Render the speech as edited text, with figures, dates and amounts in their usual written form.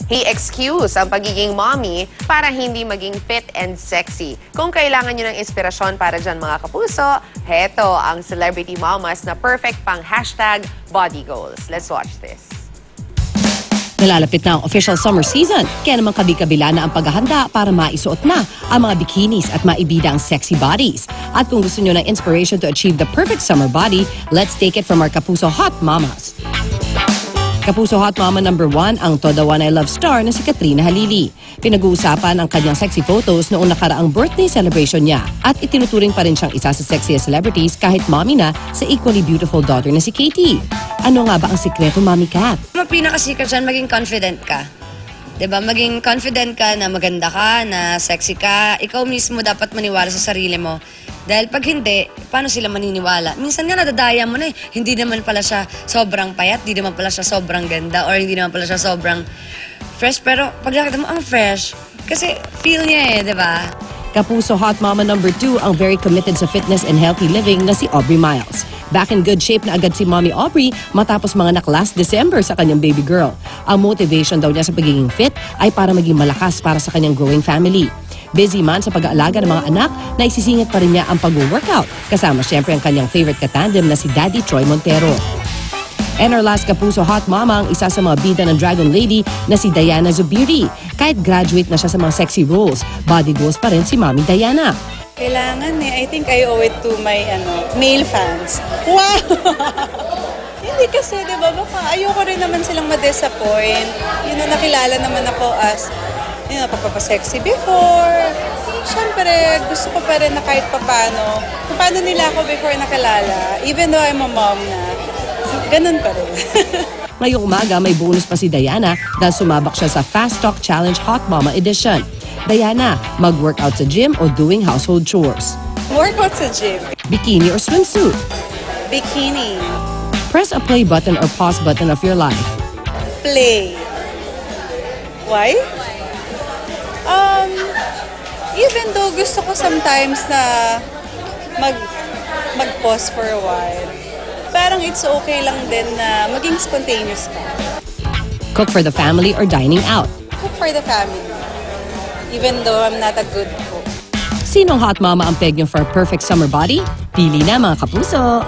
He excused ang pagiging mommy para hindi maging fit and sexy. Kung kailangan nyo ng inspirasyon para dyan mga kapuso, heto ang celebrity mamas na perfect pang #body goals. Let's watch this. Nalalapit na ang official summer season, kaya naman kabi-kabila na ang paghahanda para maisuot na ang mga bikinis at maibida ang sexy bodies. At kung gusto nyo ng inspiration to achieve the perfect summer body, let's take it from our Kapuso Hot Mamas. Kapuso Hot Mama number 1 ang Toda One I Love star na si Katrina Halili. Pinag-uusapan ang kanyang sexy photos noong nakaraang birthday celebration niya at itinuturing pa rin siyang isa sa sexiest celebrities kahit mommy na sa equally beautiful daughter na si Katie. Ano nga ba ang sikreto, Mommy Kat? Ang pinakasikat dyan, maging confident ka. 'Di ba? Maging confident ka na maganda ka, na sexy ka. Ikaw mismo dapat maniwala sa sarili mo. Dahil pag hindi, paano sila maniniwala? Minsan nga nadadaya mo na eh. Hindi naman pala siya sobrang payat, hindi naman pala siya sobrang ganda, or hindi naman pala siya sobrang fresh. Pero pag nakita mo, ang fresh. Kasi feel niya eh, 'di ba? Kapuso Hot Mama number 2 ang very committed sa fitness and healthy living na si Aubrey Miles. Back in good shape na agad si Mommy Aubrey matapos mga last December sa kanyang baby girl. Ang motivation daw niya sa pagiging fit ay para maging malakas para sa kanyang growing family. Busy man sa pag-aalaga ng mga anak, naisisingit pa rin niya ang pag-workout. Kasama siyempre ang kanyang favorite katandem na si Daddy Troy Montero. And our last Kapuso Hot Mama ang isa sa mga bida ng Dragon Lady na si Diana Zubiri. Kahit graduate na siya sa mga sexy roles, body goals pa rin si Mami Diana. Kailangan eh. I think I owe it to my male fans. Wow! Hindi kasi, di ba? Baka ayoko rin naman silang ma-disappoint. Nakilala naman ako as pagpapasexy before. Siyempre, gusto ko pa rin na kahit paano, kung paano nila ako before nakilala, even though I'm a mom na, ganun pa rin. Ngayong umaga, may bonus pa si Diana dahil sumabak siya sa Fast Talk Challenge Hot Mama Edition. Diana, mag-workout sa gym o doing household chores? Workout sa gym. Bikini or swimsuit? Bikini. Press a play button or pause button of your life. Play. Why? Even though gusto ko sometimes na mag-pause for a while, parang it's okay lang din na maging spontaneous ka. Cook for the family or dining out? Cook for the family. Even though I'm not a good cook. Sinong hot mama ang peg niyo for a perfect summer body? Pili na mga kapuso!